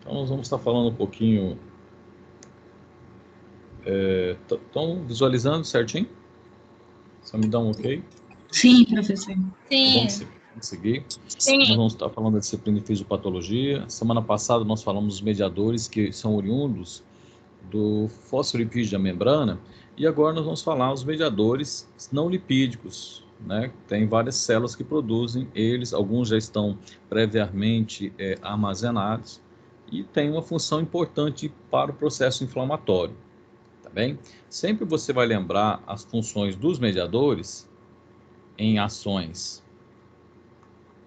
Então, nós vamos estar falando um pouquinho... Estão visualizando certinho? Só me dá um ok? Sim, professor. Então, vamos seguir. Sim. Nós vamos estar falando da disciplina de fisiopatologia. Semana passada nós falamos dos mediadores que são oriundos do fosfolipídio da membrana, e agora nós vamos falar os mediadores não lipídicos, né? Tem várias células que produzem eles, alguns já estão previamente armazenados e tem uma função importante para o processo inflamatório, tá bem? Sempre você vai lembrar as funções dos mediadores em ações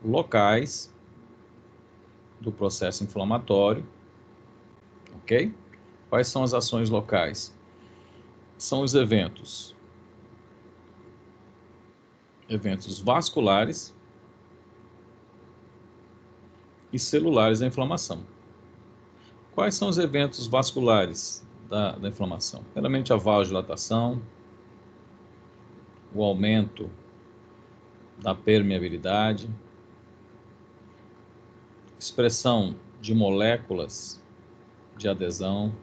locais do processo inflamatório, ok? Quais são as ações locais? São os eventos vasculares e celulares da inflamação. Quais são os eventos vasculares da inflamação? Primeiramente, a vasodilatação, o aumento da permeabilidade, expressão de moléculas de adesão,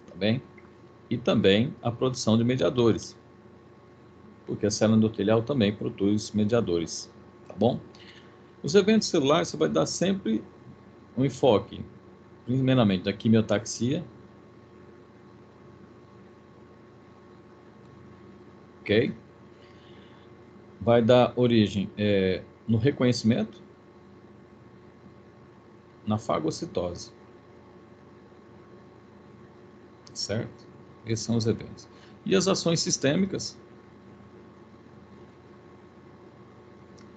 tá bem? E também a produção de mediadores, porque a célula endotelial também produz mediadores, tá bom? Os eventos celulares, você vai dar sempre um enfoque, primeiramente, da quimiotaxia, ok? Vai dar origem no reconhecimento, na fagocitose, certo? Esses são os eventos. E as ações sistêmicas,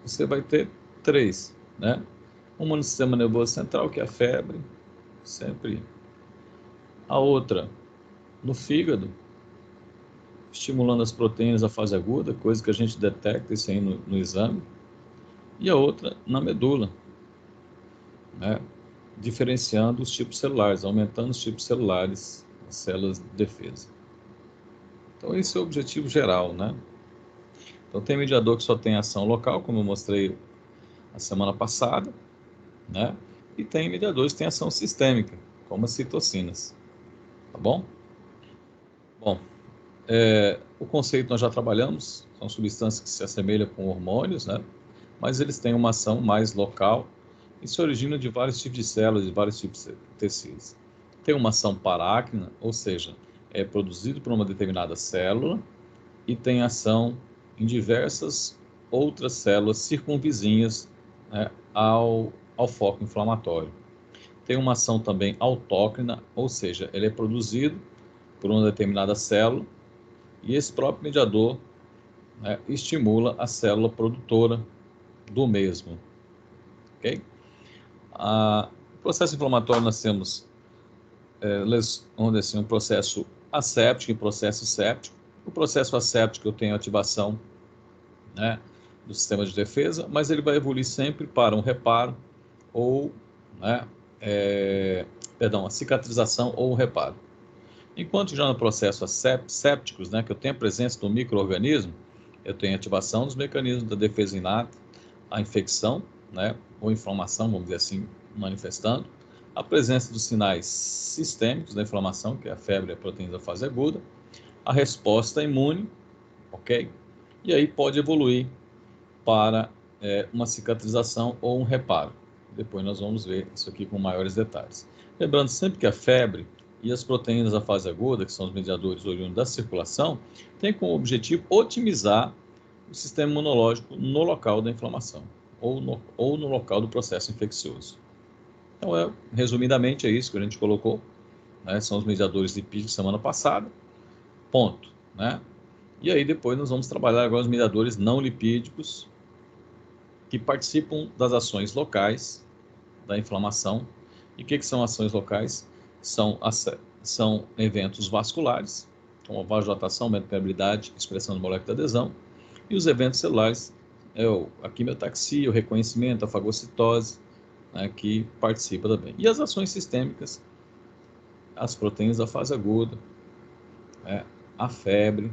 você vai ter 3, né? Uma no sistema nervoso central, que é a febre, sempre. A outra no fígado, estimulando as proteínas da fase aguda, coisa que a gente detecta isso aí no exame. E a outra na medula, né? Diferenciando os tipos celulares, aumentando os tipos celulares, as células de defesa. Então, esse é o objetivo geral, né? Então, tem mediador que só tem ação local, como eu mostrei a semana passada, né? E tem mediadores que têm ação sistêmica, como as citocinas, tá bom? Bom, o conceito nós já trabalhamos, são substâncias que se assemelham com hormônios, né? Mas eles têm uma ação mais local e se originam de vários tipos de células, de vários tipos de tecidos. Tem uma ação parácrina, ou seja, é produzido por uma determinada célula e tem ação em diversas outras células circunvizinhas, né, ao foco inflamatório. Tem uma ação também autócrina, ou seja, ele é produzido por uma determinada célula e esse próprio mediador, né, estimula a célula produtora do mesmo. Ok? O processo inflamatório nós temos um processo asséptico e processo séptico. O processo asséptico eu tenho ativação, né, do sistema de defesa, mas ele vai evoluir sempre para um reparo ou, né, a cicatrização ou um reparo. Enquanto já no processo sépticos, né, que eu tenho a presença do micro-organismo, eu tenho ativação dos mecanismos da defesa inata, a infecção, né, ou inflamação, vamos dizer assim, manifestando, a presença dos sinais sistêmicos da inflamação, que é a febre e a proteína da fase aguda, a resposta imune, ok? E aí pode evoluir para uma cicatrização ou um reparo. Depois nós vamos ver isso aqui com maiores detalhes. Lembrando sempre que a febre e as proteínas da fase aguda, que são os mediadores oriundos da circulação, têm como objetivo otimizar o sistema imunológico no local da inflamação ou no local do processo infeccioso. Então, resumidamente, é isso que a gente colocou, né? São os mediadores lipídicos semana passada, ponto, né? E aí depois nós vamos trabalhar agora os mediadores não lipídicos, que participam das ações locais da inflamação. E o que são ações locais? São eventos vasculares, como a vasodilatação, aumento da permeabilidade, expressão de molécula de adesão, e os eventos celulares, a quimiotaxia, o reconhecimento, a fagocitose, né, que participa também. E as ações sistêmicas, as proteínas da fase aguda, né, a febre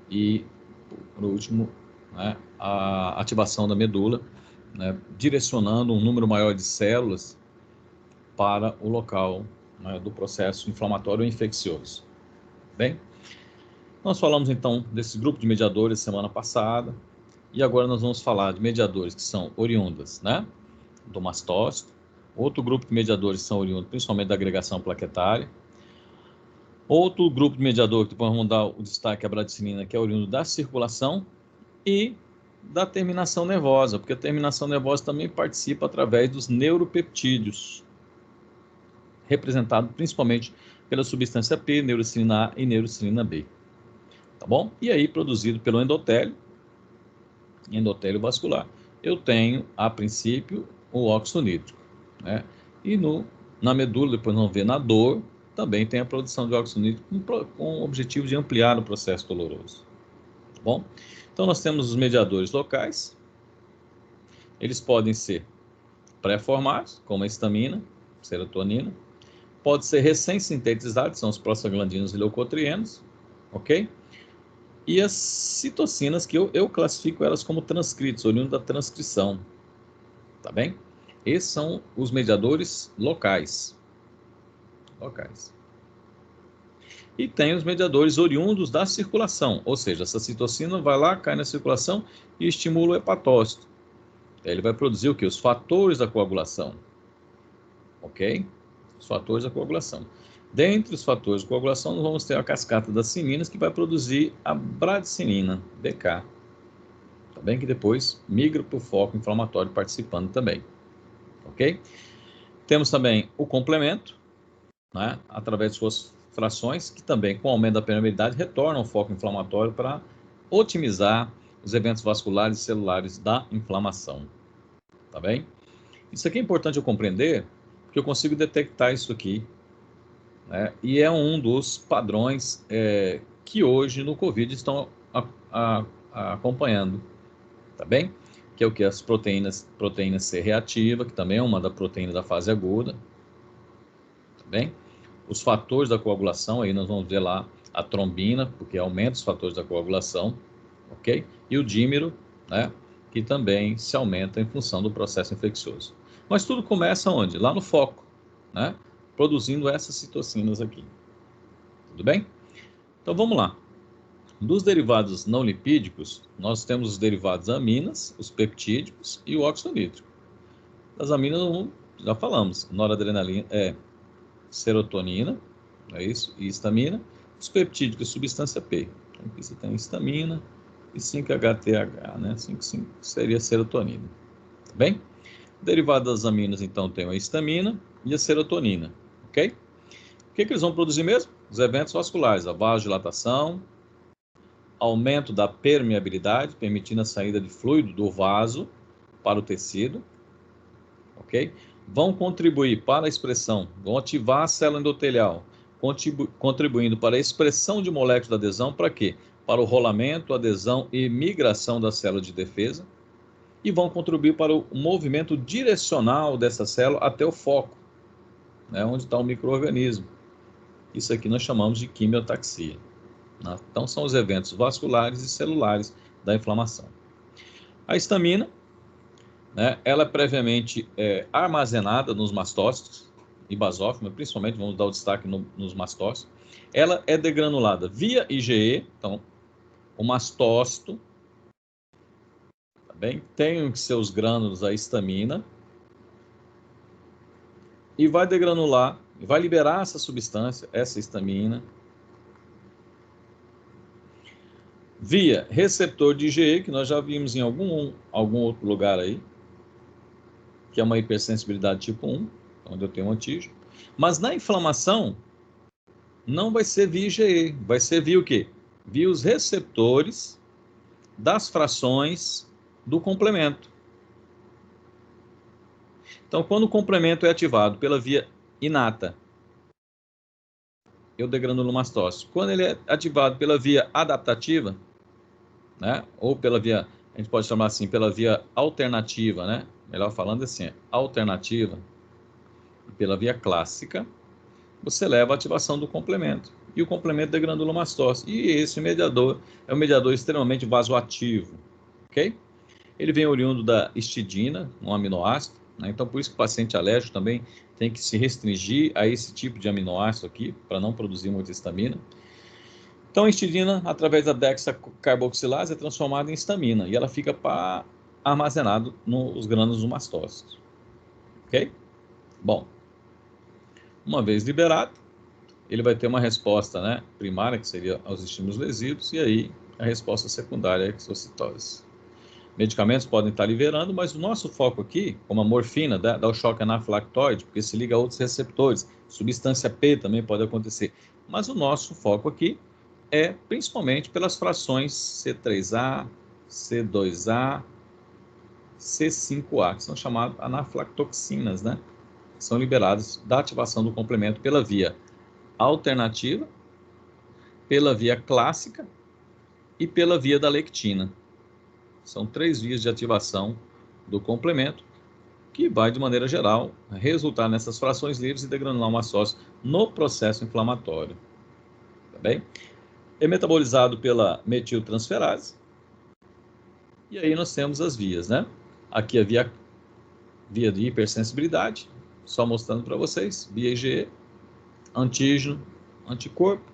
e, por último, né, a ativação da medula, né, direcionando um número maior de células para o local, né, do processo inflamatório ou infeccioso. Bem, nós falamos então desse grupo de mediadores semana passada, e agora nós vamos falar de mediadores que são oriundas, né, do mastócito. Outro grupo de mediadores são oriundos principalmente da agregação plaquetária. Outro grupo de mediador que depois vamos dar o destaque à bradicinina, que é oriundo da circulação e da terminação nervosa, porque a terminação nervosa também participa através dos neuropeptídeos, representado principalmente pela substância P, neurocilina A e neurocilina B. Tá bom? E aí, produzido pelo endotélio vascular, eu tenho, a princípio, o óxido nítrico, né? E na medula, depois não vê na dor, também tem a produção de óxido nítrico com o objetivo de ampliar o processo doloroso. Tá bom? Então, nós temos os mediadores locais. Eles podem ser pré-formados, como a histamina, serotonina. Pode ser recém-sintetizados, são os prostaglandinos e leucotrienos, ok? E as citocinas, que eu classifico elas como transcritos, oriundos da transcrição, tá bem? Esses são os mediadores locais. E tem os mediadores oriundos da circulação, ou seja, essa citocina vai lá, cai na circulação e estimula o hepatócito. Ele vai produzir o quê? Os fatores da coagulação, ok? Os fatores da coagulação. Dentre os fatores de coagulação, nós vamos ter a cascata das cininas, que vai produzir a bradicinina, BK. Tá bem? Que depois migra para o foco inflamatório participando também. Ok? Temos também o complemento, né? Através de suas frações, que também, com o aumento da permeabilidade, retornam ao foco inflamatório para otimizar os eventos vasculares e celulares da inflamação. Tá bem? Isso aqui é importante eu compreender, porque eu consigo detectar isso aqui, né? E é um dos padrões que hoje no COVID estão acompanhando, tá bem? Que é o que? As proteínas C reativa, que também é uma da proteína da fase aguda, tá bem? Os fatores da coagulação, aí nós vamos ver lá a trombina, porque aumenta os fatores da coagulação, ok? E o dímero, né? Que também se aumenta em função do processo infeccioso. Mas tudo começa onde? Lá no foco, né? Produzindo essas citocinas aqui. Tudo bem? Então vamos lá. Dos derivados não lipídicos, nós temos os derivados aminas, os peptídicos e o óxido nítrico. Das aminas, já falamos, noradrenalina, serotonina, é isso, e histamina. Os peptídicos, substância P. Então, aqui você tem histamina e 5-HTH, né? 5 seria serotonina. Tá bem? Derivado das aminas, então, tem a histamina e a serotonina, ok? O que eles vão produzir mesmo? Os eventos vasculares, a vasodilatação, aumento da permeabilidade, permitindo a saída de fluido do vaso para o tecido, ok? Vão contribuir para a expressão, vão ativar a célula endotelial, contribuindo para a expressão de moléculas de adesão, para quê? Para o rolamento, adesão e migração da célula de defesa, e vão contribuir para o movimento direcional dessa célula até o foco, né, onde está o micro-organismo. Isso aqui nós chamamos de quimiotaxia. Né? Então, são os eventos vasculares e celulares da inflamação. A histamina, né, ela é previamente armazenada nos mastócitos e basófilos, principalmente vamos dar o destaque nos mastócitos. Ela é degranulada via IgE, então, o mastócito, tá bem? Tem os seus grânulos a histamina, e vai degranular, vai liberar essa substância, essa histamina, via receptor de IgE, que nós já vimos em algum outro lugar aí, que é uma hipersensibilidade tipo 1, onde eu tenho um antígeno. Mas na inflamação, não vai ser via IgE, vai ser via o quê? Via os receptores das frações do complemento. Então, quando o complemento é ativado pela via inata, eu degranulo o mastócito. Quando ele é ativado pela via adaptativa, né, ou pela via, a gente pode chamar assim, pela via alternativa, né, melhor falando assim, alternativa, pela via clássica, você leva a ativação do complemento. E o complemento degranula o mastócito. E esse mediador é um mediador extremamente vasoativo, ok? Ele vem oriundo da histidina, um aminoácido, né? Então por isso que o paciente alérgico também tem que se restringir a esse tipo de aminoácido aqui, para não produzir muita histamina. Então, a histidina, através da dexacarboxilase, é transformada em histamina, e ela fica armazenada nos grânulos do mastócito. Ok? Bom, uma vez liberado, ele vai ter uma resposta, né, primária, que seria aos estímulos lesivos, e aí a resposta secundária é a exocitose. Medicamentos podem estar liberando, mas o nosso foco aqui, como a morfina, dá o choque anafilactoide, porque se liga a outros receptores. Substância P também pode acontecer. Mas o nosso foco aqui é principalmente pelas frações C3A, C2A, C5A, que são chamadas anafilatoxinas, né? São liberadas da ativação do complemento pela via alternativa, pela via clássica e pela via da lectina. São 3 vias de ativação do complemento, que vai, de maneira geral, resultar nessas frações livres e degranular o mastócito no processo inflamatório. Tá bem? É metabolizado pela metiltransferase. E aí nós temos as vias, né? Aqui a via de hipersensibilidade, só mostrando para vocês, via IgE, antígeno, anticorpo,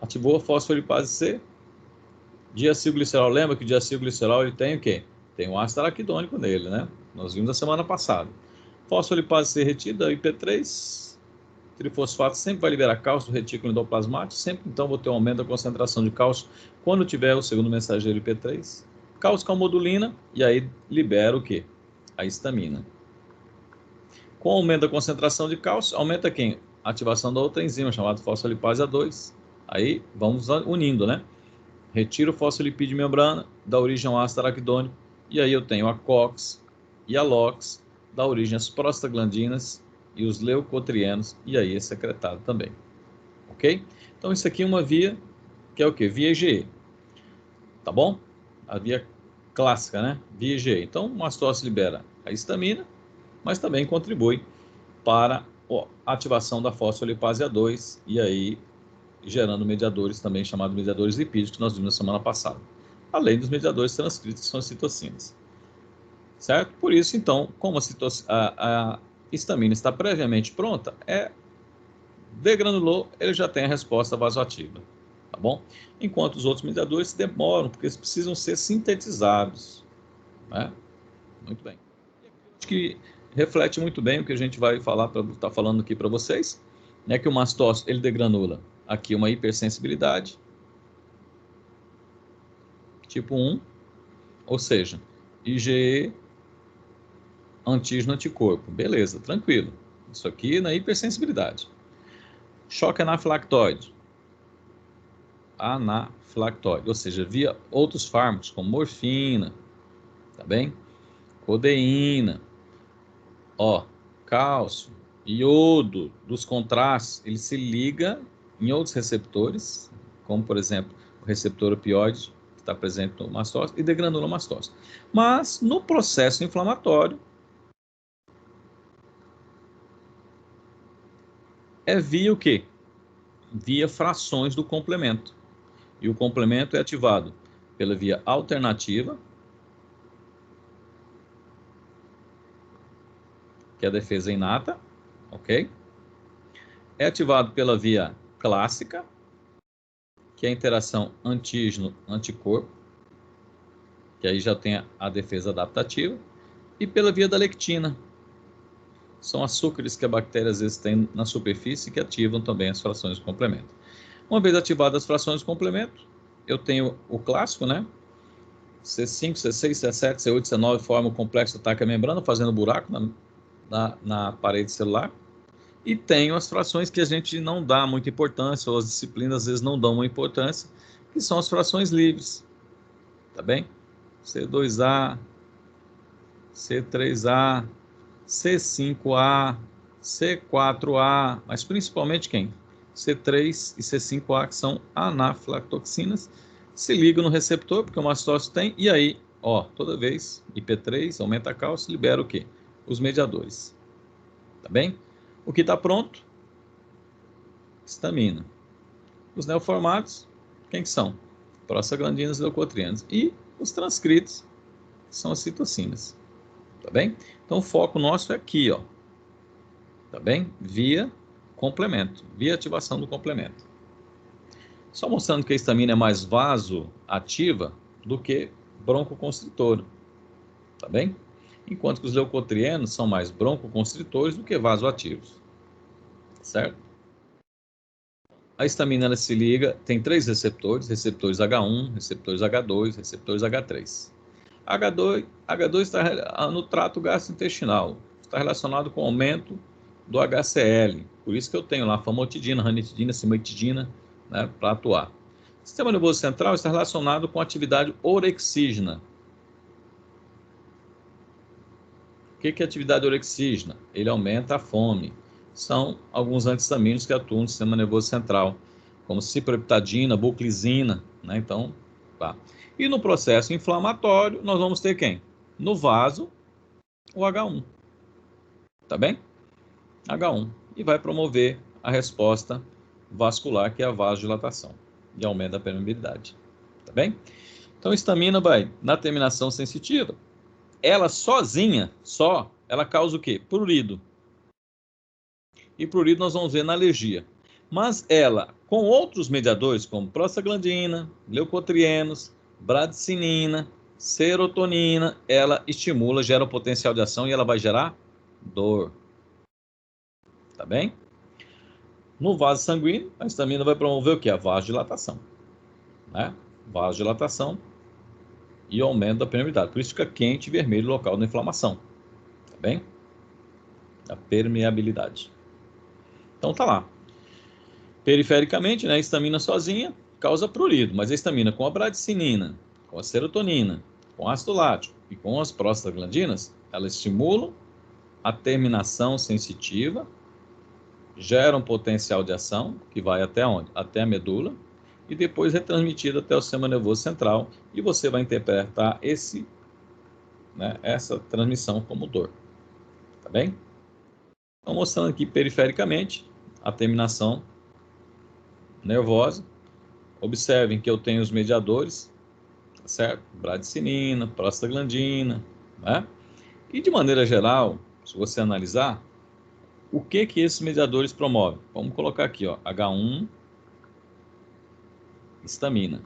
ativou a fosfolipase C, diacilglicerol. Lembra que o diacilglicerol ele tem o quê? Tem um ácido araquidônico nele, né? Nós vimos na semana passada. Fosfolipase C retida, IP3, trifosfato sempre vai liberar cálcio do retículo endoplasmático, sempre então vou ter um aumento da concentração de cálcio quando tiver o segundo mensageiro IP3. Cálcio calmodulina, e aí libera o quê? A histamina. Com o aumento da concentração de cálcio, aumenta quem? A ativação da outra enzima, chamada fosfolipase A2. Aí vamos unindo, né? Retira o fosfolipídio de membrana, dá origem ao ácido araquidônico, e aí eu tenho a COX e a LOX, dá origem às prostaglandinas e os leucotrienos, e aí é secretado também. Ok? Então isso aqui é uma via, que é o quê? Via IgE. Tá bom? A via clássica, né? Via IgE. Então, o mastose libera a histamina, mas também contribui para a ativação da fosfolipase A2, e aí gerando mediadores também chamados mediadores lipídicos, que nós vimos na semana passada. Além dos mediadores transcritos, que são as citocinas. Certo? Por isso, então, como a histamina está previamente pronta, degranulou, ele já tem a resposta vasoativa. Tá bom? Enquanto os outros mediadores demoram, porque eles precisam ser sintetizados. Né? Muito bem. Acho que reflete muito bem o que a gente vai falar, tá falando aqui para vocês, né, que o mastócito ele degranula aqui uma hipersensibilidade tipo 1, ou seja, IgE, antígeno, anticorpo. Beleza, tranquilo. Isso aqui na hipersensibilidade. Choque anafilactoide. Anafilactoide, ou seja, via outros fármacos, como morfina, tá bem? Codeína, cálcio, iodo, dos contrastes, ele se liga em outros receptores, como, por exemplo, o receptor opioide, que está presente no mastócito, e degranula o mastócito. Mas, no processo inflamatório, é via o quê? Via frações do complemento. E o complemento é ativado pela via alternativa, que é a defesa inata, ok? É ativado pela via clássica, que é a interação antígeno-anticorpo, que aí já tem a defesa adaptativa, e pela via da lectina. São açúcares que a bactéria às vezes tem na superfície que ativam também as frações do complemento. Uma vez ativadas as frações do complemento, eu tenho o clássico, né? C5, C6, C7, C8, C9 formam o complexo ataque à membrana, fazendo buraco na parede celular. E tenho as frações que a gente não dá muita importância, ou as disciplinas às vezes não dão uma importância, que são as frações livres. Tá bem? C2A, C3A, C5A, C4A, mas principalmente quem? C3 e C5A, que são anafilatoxinas, se ligam no receptor, porque o mastócito tem, e aí, toda vez, IP3, aumenta a cálcio, libera o quê? Os mediadores. Tá bem? O que está pronto? Histamina. Os neoformados, quem que são? Prostaglandinas e leucotrienos. E os transcritos, que são as citocinas. Tá bem? Então, o foco nosso é aqui, Tá tá bem? Via complemento, via ativação do complemento. Só mostrando que a histamina é mais vasoativa do que broncoconstritora, tá bem? Enquanto que os leucotrienos são mais broncoconstritores do que vasoativos, certo? A histamina ela se liga, tem 3 receptores, receptores H1, receptores H2, receptores H3. H2 está no trato gastrointestinal, está relacionado com o aumento do HCl, por isso que eu tenho lá famotidina, ranitidina, cimetidina, né, para atuar. O sistema nervoso central está relacionado com a atividade orexígena. O que é atividade orexígena? Ele aumenta a fome. São alguns antihistamínicos que atuam no sistema nervoso central, como ciprofloxacina, buclizina, né? Então, tá. E no processo inflamatório, nós vamos ter quem? No vaso, o H1. Tá bem? H1. E vai promover a resposta vascular, que é a vasodilatação, e aumenta a permeabilidade. Tá bem? Então, a histamina vai na terminação sensitiva. Ela sozinha, ela causa o quê? Prurido. E prurido nós vamos ver na alergia. Mas ela, com outros mediadores, como prostaglandina, leucotrienos, bradicinina, serotonina, ela estimula, gera o potencial de ação e ela vai gerar dor. Tá bem? No vaso sanguíneo, a histamina vai promover o quê? A vasodilatação. Né? Vasodilatação e aumento da permeabilidade. Por isso fica quente e vermelho o local da inflamação. Tá bem? A permeabilidade. Então tá lá. Perifericamente, né, a histamina sozinha causa prurido, mas a histamina com a bradicinina, com a serotonina, com ácido lático e com as prostaglandinas, elas estimulam a terminação sensitiva, geram potencial de ação, que vai até onde? Até a medula, e depois retransmitido até o sistema nervoso central, e você vai interpretar essa transmissão como dor. Tá bem? Então, mostrando aqui perifericamente a terminação nervosa. Observem que eu tenho os mediadores, tá certo? Bradicinina, prostaglandina, né? E de maneira geral, se você analisar, o que esses mediadores promovem? Vamos colocar aqui, ó, H1, histamina.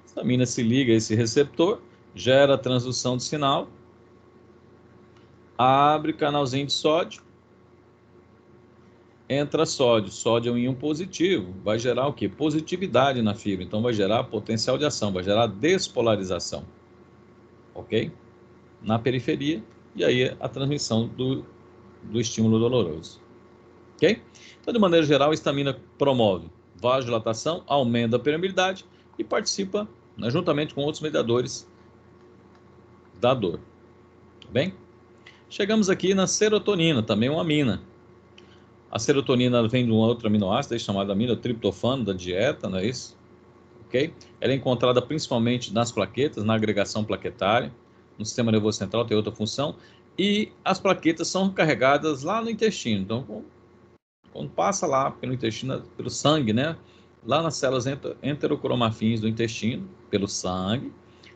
Histamina se liga a esse receptor, gera a transdução de sinal, abre canalzinho de sódio, entra sódio, sódio é um íon positivo, vai gerar o quê? Positividade na fibra, então vai gerar potencial de ação, vai gerar despolarização, ok? Na periferia, e aí a transmissão do estímulo doloroso, ok? Então, de maneira geral, a histamina promove vasodilatação, aumenta a permeabilidade e participa, né, juntamente com outros mediadores da dor, tá bem? Chegamos aqui na serotonina, também uma amina. A serotonina vem de um outro aminoácido chamado aminotriptofano da dieta, não é isso? Ok? Ela é encontrada principalmente nas plaquetas, na agregação plaquetária. No sistema nervoso central tem outra função. E as plaquetas são carregadas lá no intestino. Então, quando passa lá pelo intestino, pelo sangue, né? Lá nas células enterocromafins do intestino, pelo sangue,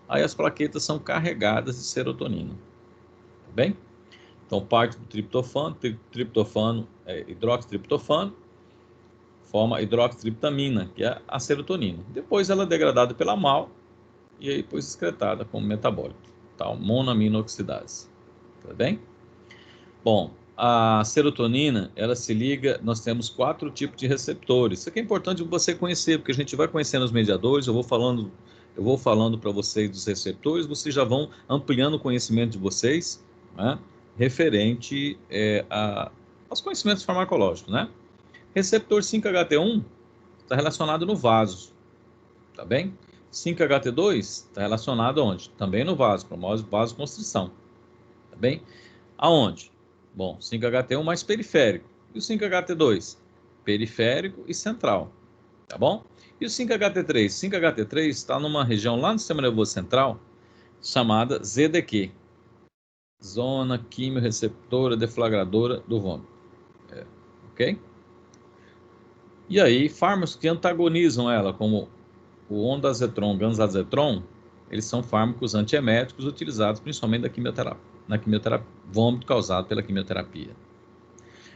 aí as plaquetas são carregadas de serotonina. Tá bem? Então, parte do triptofano, hidroxitriptofano, forma hidroxitriptamina, que é a serotonina. Depois ela é degradada pela MAL e aí depois excretada como metabólito, tá? Monoaminoxidase. Tá bem? Bom, a serotonina, ela se liga, nós temos 4 tipos de receptores. Isso aqui é importante você conhecer, porque a gente vai conhecendo os mediadores, eu vou falando para vocês dos receptores, vocês já vão ampliando o conhecimento de vocês, né? Referente aos conhecimentos farmacológicos, né? Receptor 5-HT1 está relacionado no vaso, tá bem? 5-HT2 está relacionado aonde? Também no vaso, promove vasoconstrição, tá bem? Aonde? Bom, 5-HT1 mais periférico. E o 5-HT2? Periférico e central, tá bom? E o 5-HT3? 5-HT3 está numa região lá no sistema nervoso central chamada ZDQ, Zona Quimiorreceptora Deflagradora do Vômito. Ok? E aí, fármacos que antagonizam ela, como o ondansetron, ganzazetron, eles são fármacos antieméticos utilizados principalmente da quimioterapia. na quimioterapia, vômito causado pela quimioterapia.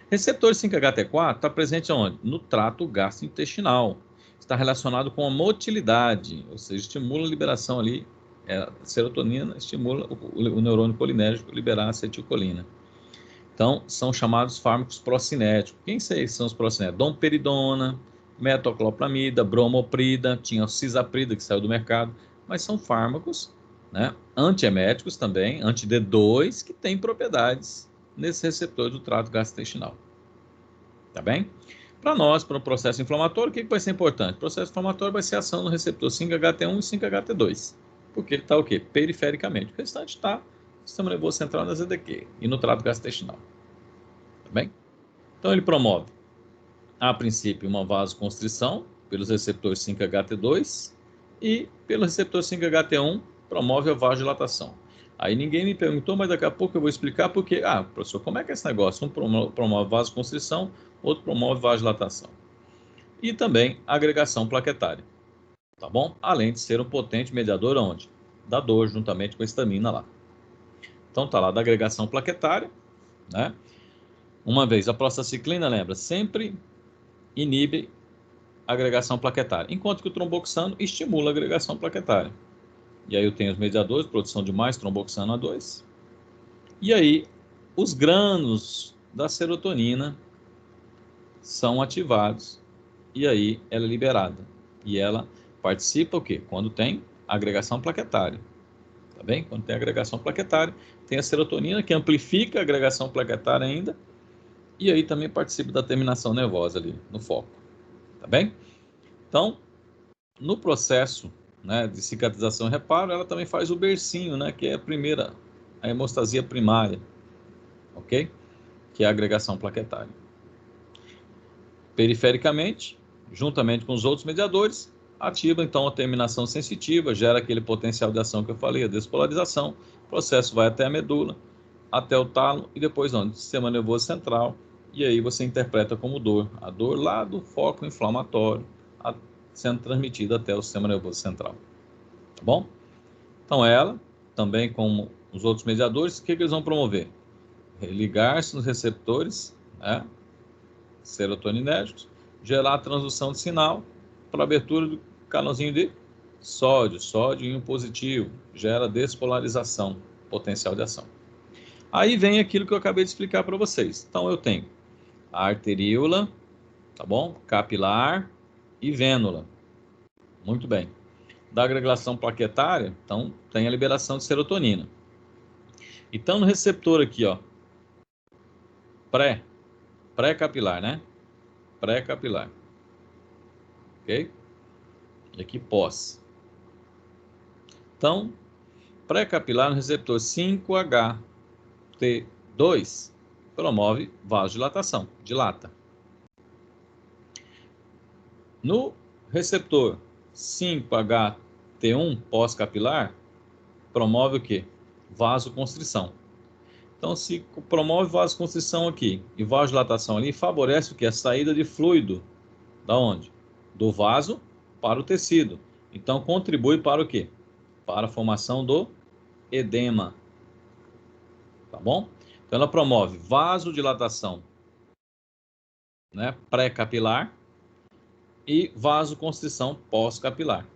Receptor 5-HT4 está presente onde? No trato gastrointestinal. Está relacionado com a motilidade, ou seja, estimula a liberação ali, a serotonina estimula o neurônio colinérgico a liberar a acetilcolina. Então, são chamados fármacos procinéticos. Quem são os procinéticos? Domperidona, metoclopramida, bromoprida, tinha o cisaprida que saiu do mercado, mas são fármacos, né, antieméticos também, anti-D2, que têm propriedades nesse receptor do trato gastrointestinal. Tá bem? Para nós, para o processo inflamatório, o que vai ser importante? O processo inflamatório vai ser a ação no receptor 5-HT1 e 5-HT2. Porque ele está o quê? Perifericamente. O restante está no sistema nervoso central, na ZDQ e no trato gastrointestinal. Tá bem? Então ele promove, a princípio, uma vasoconstrição pelos receptores 5-HT2 e pelo receptor 5-HT1 promove a vasodilatação. Aí ninguém me perguntou, mas daqui a pouco eu vou explicar porque, professor, como é que é esse negócio? Um promove vasoconstrição, outro promove vasodilatação. E também agregação plaquetária, tá bom? Além de ser um potente mediador onde? Da dor, juntamente com a histamina lá. Então tá lá, da agregação plaquetária, né? Uma vez, a prostacyclina, lembra, sempre inibe a agregação plaquetária, enquanto que o tromboxano estimula a agregação plaquetária. E aí eu tenho os mediadores, produção de mais tromboxano A2. E aí, os grânulos da serotonina são ativados e aí ela é liberada. E ela participa o quê? Quando tem agregação plaquetária. Tá bem? Quando tem agregação plaquetária, tem a serotonina que amplifica a agregação plaquetária ainda e aí também participa da terminação nervosa ali no foco. Tá bem? Então, no processo, né, de cicatrização e reparo, ela também faz o bercinho, né, que é a hemostasia primária, ok? Que é a agregação plaquetária. Perifericamente, juntamente com os outros mediadores, ativa então a terminação sensitiva, gera aquele potencial de ação que eu falei, a despolarização, o processo vai até a medula, até o tálamo e depois onde? Sistema nervoso central, e aí você interpreta como dor, a dor lá do foco inflamatório, sendo transmitida até o sistema nervoso central. Tá bom? Então ela, também como os outros mediadores, o que eles vão promover? Ligar-se nos receptores, né, serotoninérgicos, gerar a transdução de sinal para abertura do canalzinho de sódio íon positivo, gera despolarização, potencial de ação. Aí vem aquilo que eu acabei de explicar para vocês. Então eu tenho a arteríola, tá bom? Capilar e vênula. Muito bem. Da agregação plaquetária, então tem a liberação de serotonina. Então no receptor aqui, ó, pré-capilar, né? Pré-capilar. Ok? E aqui pós. Então, pré-capilar no receptor 5-HT2 promove vasodilatação, dilata. No receptor 5-HT1 pós-capilar, promove o quê? Vasoconstrição. Então, se promove vasoconstrição aqui e vasodilatação ali, favorece o quê? A saída de fluido. Da onde? Do vaso para o tecido. Então, contribui para o quê? Para a formação do edema. Tá bom? Então, ela promove vasodilatação, né, pré-capilar e vasoconstrição pós-capilar.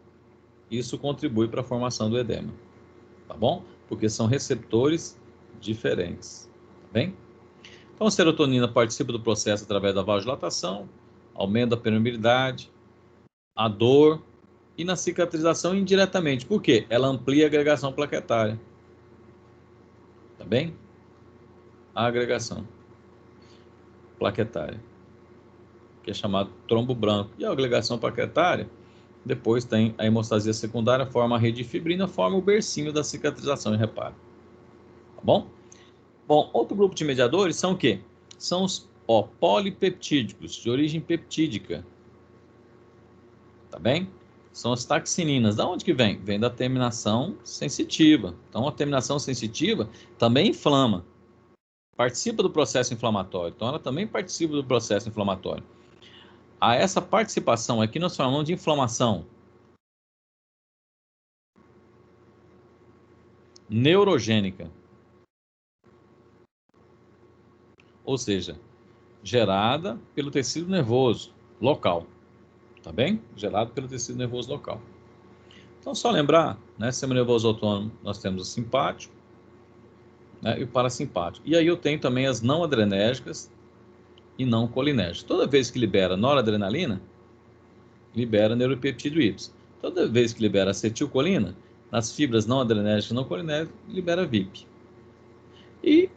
Isso contribui para a formação do edema. Tá bom? Porque são receptores diferentes. Tá bem? Então, a serotonina participa do processo através da vasodilatação, aumenta a permeabilidade, a dor e na cicatrização indiretamente. Por quê? Ela amplia a agregação plaquetária. Tá bem? A agregação plaquetária, que é chamado trombo branco. E a agregação plaquetária, depois tem a hemostasia secundária, forma a rede de fibrina, forma o bercinho da cicatrização e reparo. Tá bom? Bom, outro grupo de mediadores são o quê? São os polipeptídicos, de origem peptídica. Tá bem? São as taxininas. Da onde que vem? Vem da terminação sensitiva. Então, a terminação sensitiva também inflama. Participa do processo inflamatório. Então, ela também participa do processo inflamatório. A essa participação aqui nós chamamos de inflamação neurogênica. ou seja, gerada pelo tecido nervoso local, tá bem? Gerado pelo tecido nervoso local. Então, só lembrar, né, sistema nervoso autônomo, nós temos o simpático, né, e o parasimpático. E aí eu tenho também as não adrenérgicas e não colinérgicas. Toda vez que libera noradrenalina, libera neuropeptídeo Y. Toda vez que libera acetilcolina, nas fibras não adrenérgicas e não colinérgicas, libera VIP. E,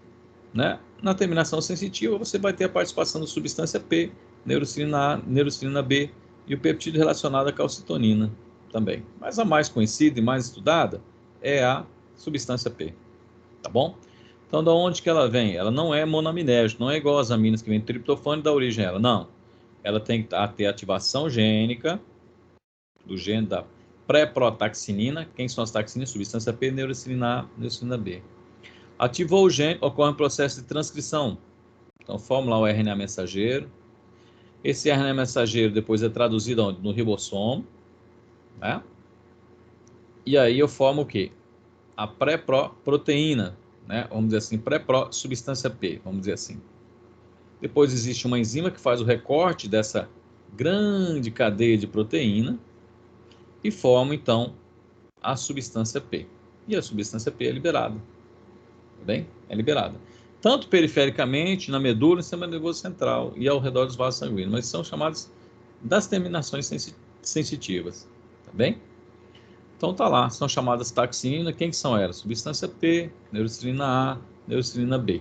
né, na terminação sensitiva, você vai ter a participação da substância P, neurocilina A, neurocilina B e o peptídeo relacionado à calcitonina também. Mas a mais conhecida e mais estudada é a substância P, tá bom? Então, da onde que ela vem? Ela não é monoaminérgica, não é igual às aminas que vem triptofano e dá origem a ela, não. Ela tem que ter ativação gênica do gene da pré-protaxinina. Quem são as taxininas? Substância P, neurocilina A, neurocilina B. Ativou o gene, ocorre um processo de transcrição. Então, forma lá o RNA mensageiro. Esse RNA mensageiro depois é traduzido onde? No ribossomo, né? E aí eu formo o quê? A pré-proteína, né? Vamos dizer assim, pré-pro substância P, vamos dizer assim. Depois existe uma enzima que faz o recorte dessa grande cadeia de proteína e forma, então, a substância P. E a substância P é liberada, tá bem? É liberada. Tanto perifericamente, na medula, no sistema nervoso central e ao redor dos vasos sanguíneos, mas são chamadas das terminações sensitivas, tá bem? Então tá lá, são chamadas taxina. Quem que são elas? Substância P, neurocilina A, neurocilina B,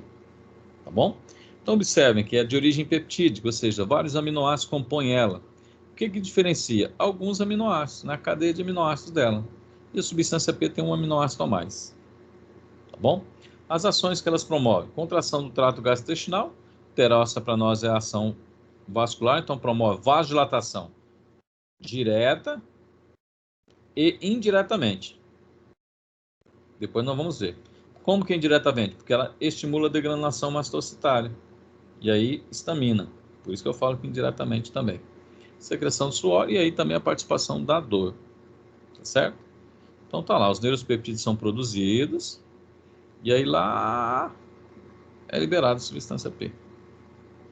tá bom? Então observem que é de origem peptídica, ou seja, vários aminoácidos compõem ela. O que que diferencia? Alguns aminoácidos, na cadeia de aminoácidos dela. E a substância P tem um aminoácido a mais, tá bom? As ações que elas promovem: contração do trato gastrointestinal, pterossa para nós é a ação vascular, então promove vasodilatação direta e indiretamente. Depois nós vamos ver. Como que indiretamente? Porque ela estimula a degranulação mastocitária. E aí, estamina. Por isso que eu falo que indiretamente também. Secreção de suor e aí também a participação da dor. Tá certo? Então tá lá, os neuropeptídeos são produzidos e aí lá é liberada a substância P.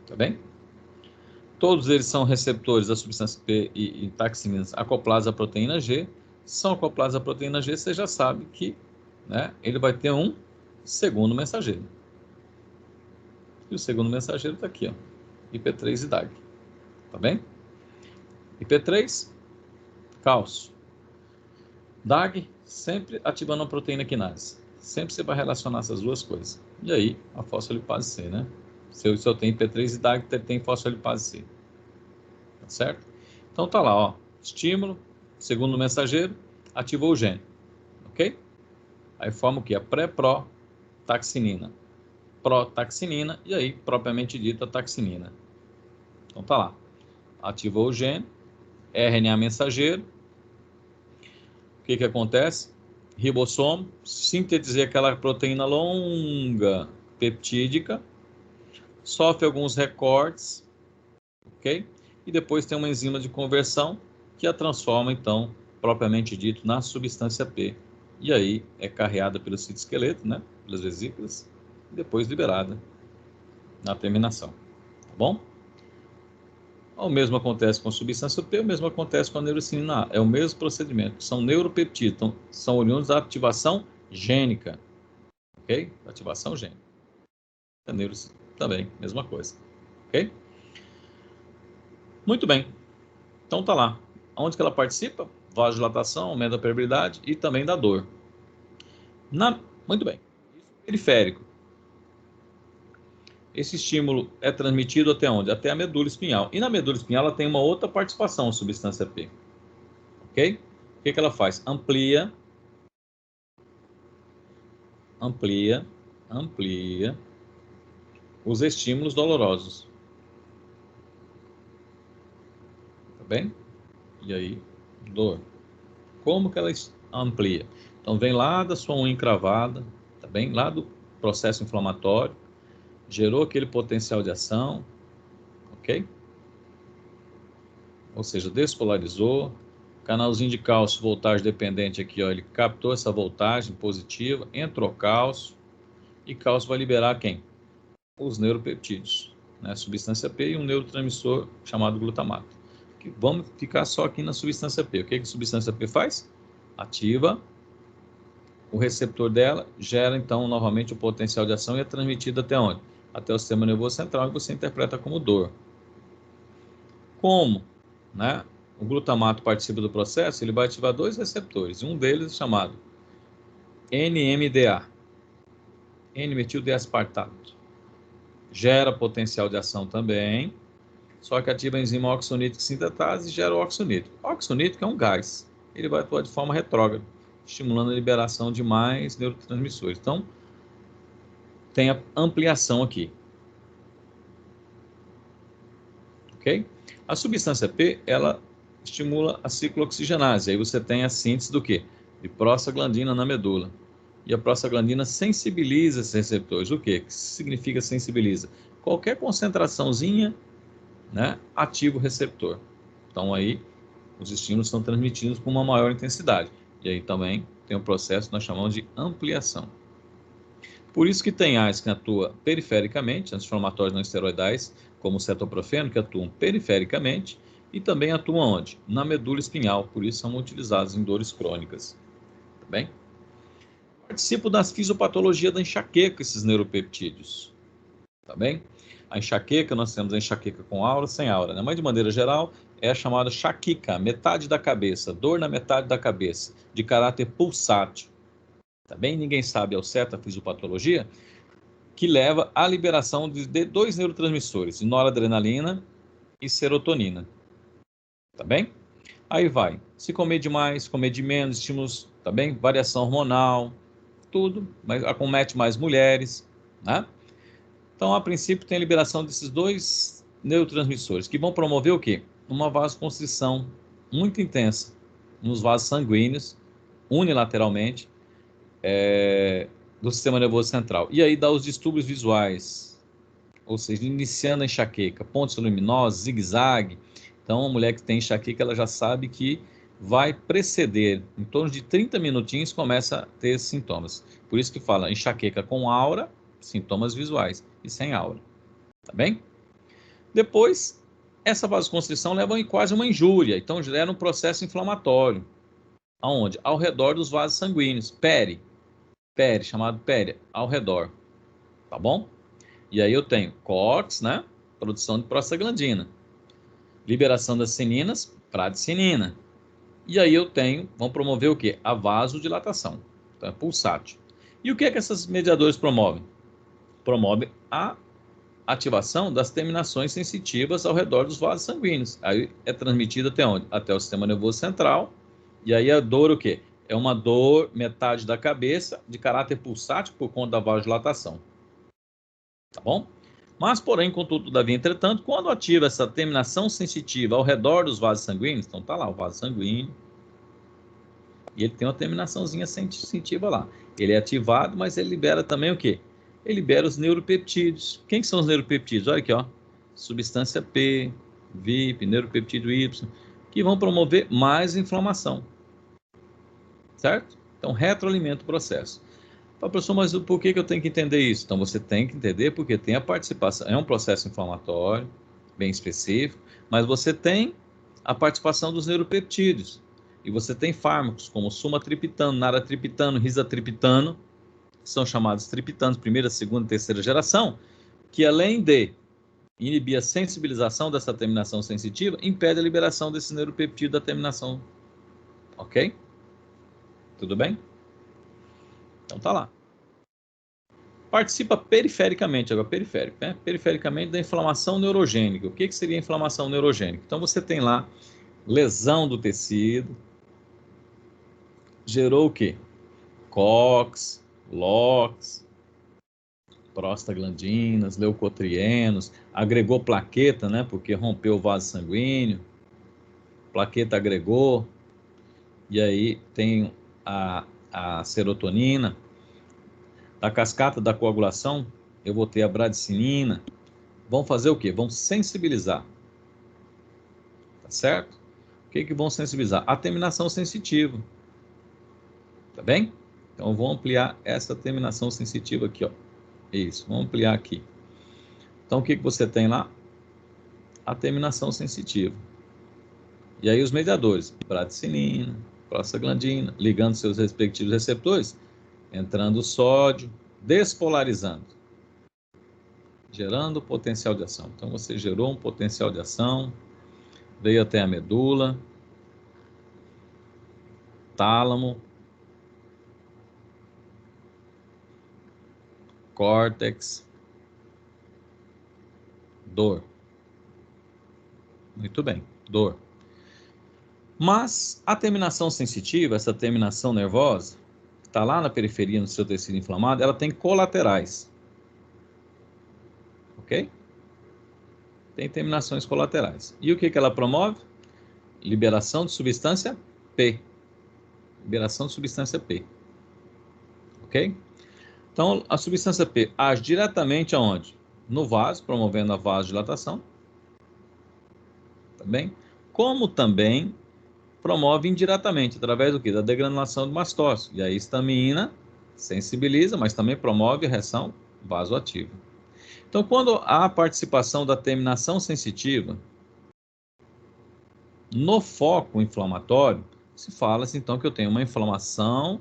Tá bem? Todos eles são receptores da substância P e taxininas acoplados à proteína G. São acoplados à proteína G, você já sabe que, né, ele vai ter um segundo mensageiro. E o segundo mensageiro está aqui, ó, IP3 e DAG. Tá bem? IP3, cálcio. DAG, sempre ativando a proteína quinase. Sempre você vai relacionar essas duas coisas. E aí, a fosfolipase C, né? Se eu tenho IP3 e DAG, tem fosfolipase C. Tá certo? Então tá lá, ó. Estímulo, segundo mensageiro, ativou o gene. Ok? Aí forma o que? A pré-protaxinina. Protaxinina e aí, propriamente dita, taxinina. Então tá lá. Ativou o gene, RNA mensageiro. O que que acontece? Ribossomo, sintetizei aquela proteína longa peptídica, sofre alguns recortes, ok? E depois tem uma enzima de conversão que a transforma, então, propriamente dito, na substância P. E aí é carreada pelo citoesqueleto, né? Pelas vesículas, e depois liberada na terminação. Tá bom? O mesmo acontece com a substância P, o mesmo acontece com a neurocilina A. É o mesmo procedimento. São neuropeptídeos, então, são oriundos da ativação gênica. Ok? Ativação gênica. A neurocilina também, mesma coisa. Ok? Muito bem. Então tá lá. Onde que ela participa? Vasodilatação, aumento da permeabilidade e também da dor. Muito bem. Periférico. Esse estímulo é transmitido até onde? Até a medula espinhal. E na medula espinhal ela tem uma outra participação, a substância P. Ok? O que ela faz? Amplia os estímulos dolorosos. Tá bem? E aí, dor. Como que ela amplia? Então, vem lá da sua unha encravada, tá bem? Lá do processo inflamatório, gerou aquele potencial de ação, ok? Ou seja, despolarizou, canalzinho de cálcio, voltagem dependente aqui, ó, ele captou essa voltagem positiva, entrou cálcio, e cálcio vai liberar quem? os neuropeptídeos, né? Substância P e um neurotransmissor chamado glutamato. Vamos ficar só aqui na substância P. O que a substância P faz? Ativa o receptor dela, gera então novamente o potencial de ação e é transmitido até onde? Até o sistema nervoso central, e você interpreta como dor. Como, né, o glutamato participa do processo, ele vai ativar dois receptores, um deles é chamado NMDA, N-metil-D-aspartato. Gera potencial de ação também, só que ativa a enzima oxonítrica sintetase e gera o óxido nítrico. O óxido nítrico é um gás, ele vai atuar de forma retrógrada, estimulando a liberação de mais neurotransmissores. Então, tem a ampliação aqui. Ok? A substância P, ela estimula a ciclooxigenase. Aí você tem a síntese do quê? De prostaglandina na medula. E a prostaglandina sensibiliza esses receptores. O quê? O que significa sensibiliza? Qualquer concentraçãozinha, né, ativa o receptor. Então aí os estímulos são transmitidos com uma maior intensidade. E aí também tem um processo que nós chamamos de ampliação. Por isso que tem AIS que atua perifericamente, anti-inflamatórios não esteroidais, como o cetoprofeno, que atuam perifericamente, e também atuam onde? Na medula espinhal, por isso são utilizados em dores crônicas. Tá bem? Participam da fisiopatologia da enxaqueca, esses neuropeptídeos. Tá bem? A enxaqueca, nós temos a enxaqueca com aura, sem aura, né? Mas de maneira geral, é a chamada enxaqueca, metade da cabeça, dor na metade da cabeça, de caráter pulsátil. Tá bem? Ninguém sabe ao certo a fisiopatologia, que leva à liberação de dois neurotransmissores, noradrenalina e serotonina. Tá bem? Aí vai. Se comer demais, comer de menos, estímulos, tá bem? Variação hormonal, tudo, mas acomete mais mulheres, né? Então, a princípio, tem a liberação desses dois neurotransmissores, que vão promover o quê? Uma vasoconstrição muito intensa nos vasos sanguíneos, unilateralmente, do sistema nervoso central. E aí dá os distúrbios visuais, ou seja, iniciando a enxaqueca, pontos luminosos, zigue-zague. Então, a mulher que tem enxaqueca, ela já sabe que vai preceder, em torno de 30 minutinhos, começa a ter esses sintomas. Por isso que fala enxaqueca com aura, sintomas visuais, e sem aura. Tá bem? Depois, essa vasoconstrição leva a quase uma injúria, então gera um processo inflamatório. Aonde? Ao redor dos vasos sanguíneos, chamado peri, ao redor. Tá bom? E aí eu tenho COX, né? Produção de prostaglandina. Liberação das sininas, pradicinina. E aí eu tenho, vão promover o quê? A vasodilatação. Então é pulsátil. E o que é que esses mediadores promovem? Promovem a ativação das terminações sensitivas ao redor dos vasos sanguíneos. Aí é transmitido até onde? Até o sistema nervoso central. E aí a dor o quê? É uma dor metade da cabeça, de caráter pulsátil por conta da vasodilatação. Tá bom? Mas, porém, contudo, todavia, entretanto, quando ativa essa terminação sensitiva ao redor dos vasos sanguíneos, então tá lá o vaso sanguíneo, e ele tem uma terminaçãozinha sensitiva lá. Ele é ativado, mas ele libera também o quê? Ele libera os neuropeptídeos. Quem que são os neuropeptídeos? Olha aqui, ó. Substância P, VIP, neuropeptídeo Y, que vão promover mais inflamação. Certo? Então, retroalimenta o processo. Professor, mas por que eu tenho que entender isso? Então, você tem que entender porque tem a participação, é um processo inflamatório, bem específico, mas você tem a participação dos neuropeptídeos. E você tem fármacos como sumatriptano, naratriptano, rizatriptano, que são chamados triptanos, primeira, segunda e terceira geração, que além de inibir a sensibilização dessa terminação sensitiva, impede a liberação desse neuropeptídeo da terminação. Ok? Tudo bem? Então tá lá. Participa perifericamente, agora periférico, né? Perifericamente da inflamação neurogênica. O que seria a inflamação neurogênica? Então você tem lá lesão do tecido, gerou o quê? COX, LOX, prostaglandinas, leucotrienos, agregou plaqueta, né? Porque rompeu o vaso sanguíneo, plaqueta agregou, e aí tem a serotonina. Da cascata da coagulação, eu vou ter a bradicinina. Vão fazer o quê? Vão sensibilizar. Tá certo? O que vão sensibilizar? A terminação sensitiva. Tá bem? Então, vou ampliar essa terminação sensitiva aqui, ó. Isso, vamos ampliar aqui. Então, o que você tem lá? A terminação sensitiva. E aí os mediadores, bradicinina, prostaglandina, ligando seus respectivos receptores, entrando o sódio, despolarizando, gerando potencial de ação. Então, você gerou um potencial de ação, veio até a medula, tálamo, córtex, dor. Muito bem, dor. Mas a terminação sensitiva, essa terminação nervosa, que está lá na periferia no seu tecido inflamado, ela tem colaterais. Ok? Tem terminações colaterais. E o que ela promove? Liberação de substância P. Liberação de substância P. Ok? Então, a substância P age diretamente aonde? No vaso, promovendo a vasodilatação. Tá bem? Como também promove indiretamente, através do quê? Da degranulação do mastócito. E a histamina sensibiliza, mas também promove a reação vasoativa. Então, quando há a participação da terminação sensitiva no foco inflamatório, se fala-se então que eu tenho uma inflamação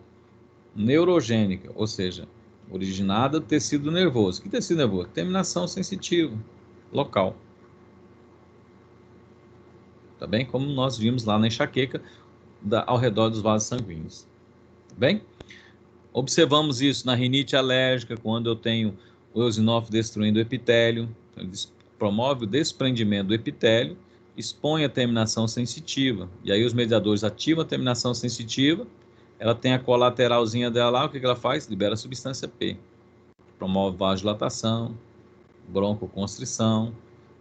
neurogênica, ou seja, originada do tecido nervoso. Que tecido nervoso? Terminação sensitiva local. Tá bem? Como nós vimos lá na enxaqueca ao redor dos vasos sanguíneos. Tá bem? Observamos isso na rinite alérgica, quando eu tenho o eosinófilo destruindo o epitélio, ele promove o desprendimento do epitélio, expõe a terminação sensitiva, e aí os mediadores ativam a terminação sensitiva, ela tem a colateralzinha dela lá, o que ela faz? Libera a substância P, promove vasodilatação, broncoconstrição,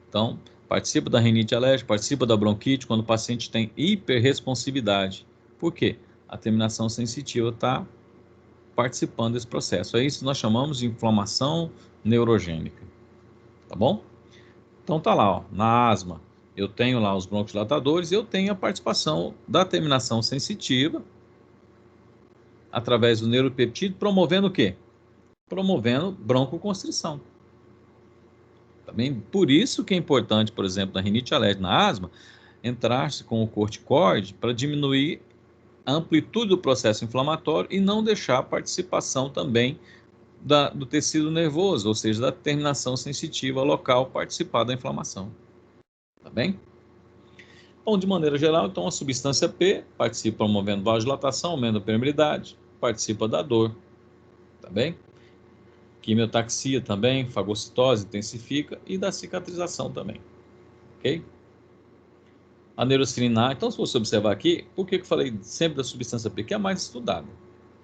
então participa da rinite alérgica, participa da bronquite, quando o paciente tem hiperresponsividade. Por quê? A terminação sensitiva está participando desse processo. É isso que nós chamamos de inflamação neurogênica. Tá bom? Então tá lá, ó, na asma, eu tenho lá os broncodilatadores e eu tenho a participação da terminação sensitiva através do neuropeptídeo, promovendo o quê? Promovendo broncoconstrição. Também por isso que é importante, por exemplo, na rinite alérgica, na asma, entrar-se com o corticoide para diminuir a amplitude do processo inflamatório e não deixar a participação também do tecido nervoso, ou seja, da terminação sensitiva local participar da inflamação. Tá bem? Bom, de maneira geral, então a substância P participa promovendo vasodilatação, aumenta a permeabilidade, participa da dor. Tá bem? Quimiotaxia também, fagocitose intensifica e da cicatrização também. Ok? A neurocilina, então se você observar aqui, por que eu falei sempre da substância P? Que é a mais estudada,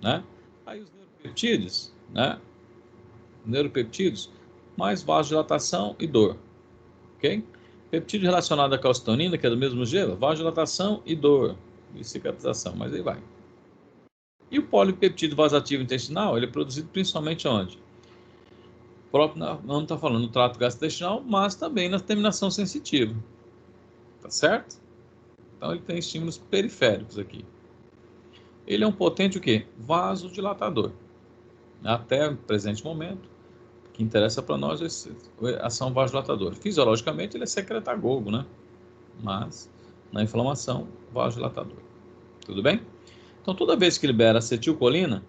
né? Aí os neuropeptídeos, né? Neuropeptídeos, mais vasodilatação e dor, ok? Peptídeo relacionado à calcitonina, que é do mesmo gênero, vasodilatação e dor, e cicatrização, mas aí vai. E o polipeptídeo vasativo intestinal, ele é produzido principalmente onde? O próprio, não está falando no trato gastrointestinal, mas também na terminação sensitiva, tá certo? Então ele tem estímulos periféricos aqui. Ele é um potente o quê? Vasodilatador. Até o presente momento, o que interessa para nós é a ação vasodilatadora. Fisiologicamente ele é secretagogo, né? Mas na inflamação, vasodilatador. Tudo bem? Então toda vez que libera acetilcolina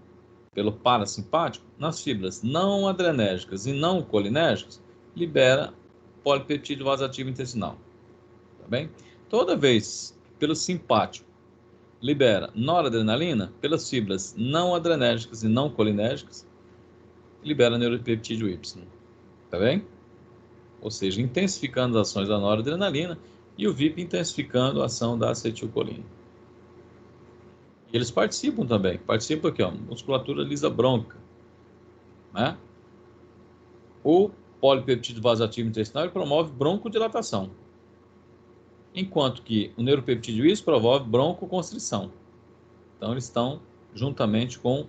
pelo parasimpático, nas fibras não adrenérgicas e não colinérgicas, libera polipeptídeo vasativo intestinal. Tá bem? Toda vez pelo simpático libera noradrenalina, pelas fibras não adrenérgicas e não colinérgicas, libera neuropeptídeo Y. Tá bem? Ou seja, intensificando as ações da noradrenalina e o VIP intensificando a ação da acetilcolina. E eles participam também. Participam aqui, ó, musculatura lisa bronca, né? O polipeptídeo vasativo intestinal promove broncodilatação, enquanto que o neuropeptídeo Y promove broncoconstrição. Então, eles estão juntamente com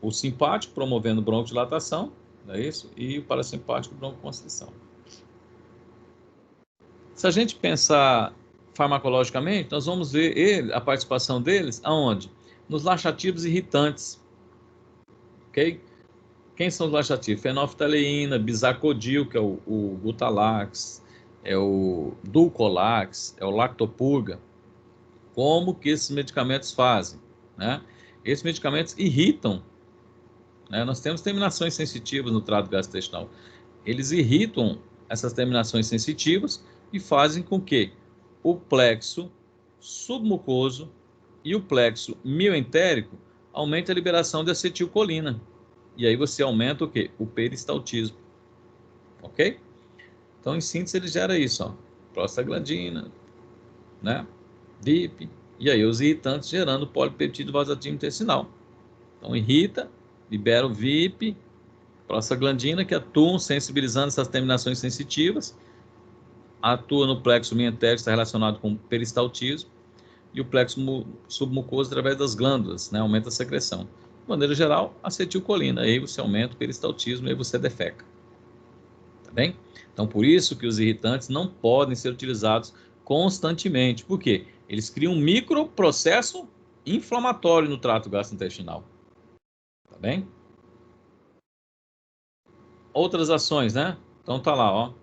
o simpático promovendo broncodilatação, não é isso? E o parasimpático broncoconstrição. Se a gente pensar farmacologicamente, nós vamos ver a participação deles aonde? Nos laxativos irritantes, ok? Quem são os laxativos? Fenolftaleína, bisacodil, que é o Gutalax, é o Dulcolax, é o Lactopurga. Como que esses medicamentos fazem, né? Esses medicamentos irritam, né? Nós temos terminações sensitivas no trato gastrointestinal. Eles irritam essas terminações sensitivas e fazem com que o plexo submucoso e o plexo mioentérico aumente a liberação de acetilcolina. E aí você aumenta o quê? O peristaltismo. Ok? Então, em síntese, ele gera isso, ó. Prostaglandina, né? VIP, e aí os irritantes gerando polipeptídeo vasoativo intestinal. Então, irrita, libera o VIP, prostaglandina, que atuam sensibilizando essas terminações sensitivas, atua no plexo mioentérico, está relacionado com o peristaltismo, e o plexo submucoso através das glândulas, né? Aumenta a secreção. De maneira geral, acetilcolina, aí você aumenta o peristaltismo, aí você defeca. Tá bem? Então, por isso que os irritantes não podem ser utilizados constantemente. Por quê? Eles criam um microprocesso inflamatório no trato gastrointestinal. Tá bem? Outras ações, né? Então tá lá, ó.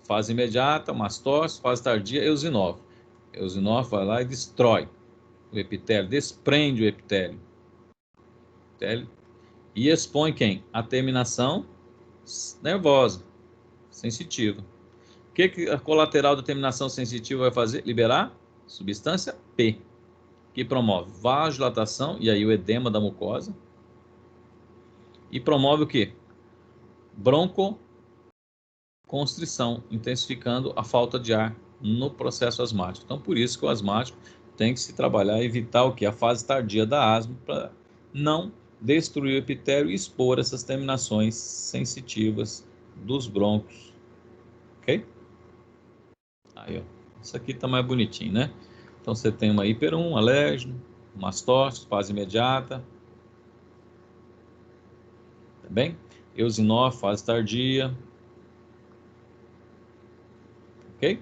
Fase imediata, mastose, fase tardia, eosinófilo. Eosinófilo vai lá e destrói o epitélio, desprende o epitélio. E expõe quem? A terminação nervosa, sensitiva. O que a colateral da terminação sensitiva vai fazer? Liberar substância P, que promove vasodilatação, e aí o edema da mucosa, e promove o quê? Broncoconstrição, intensificando a falta de ar no processo asmático. Então, por isso que o asmático tem que se trabalhar, evitar o quê? A fase tardia da asma, para não destruir o epitélio e expor essas terminações sensitivas dos brônquios. Ok? Aí, ó. Isso aqui está mais bonitinho, né? Então, você tem uma hiper 1, alérgeno, mastose, fase imediata. Tá bem? Eosinófilo, fase tardia. Ok?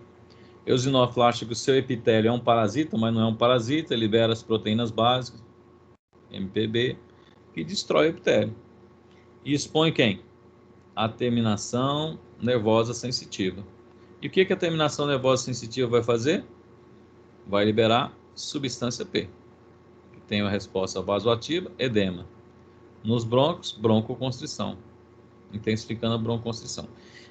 Eosinófilo acha que o seu epitélio é um parasita, mas não é um parasita, libera as proteínas básicas, MPB, que destrói o epitélio. E expõe quem? A terminação nervosa sensitiva. E o que a terminação nervosa sensitiva vai fazer? Vai liberar substância P, que tem a resposta vasoativa, edema. Nos brônquios, broncoconstrição, intensificando a broncoconstrição.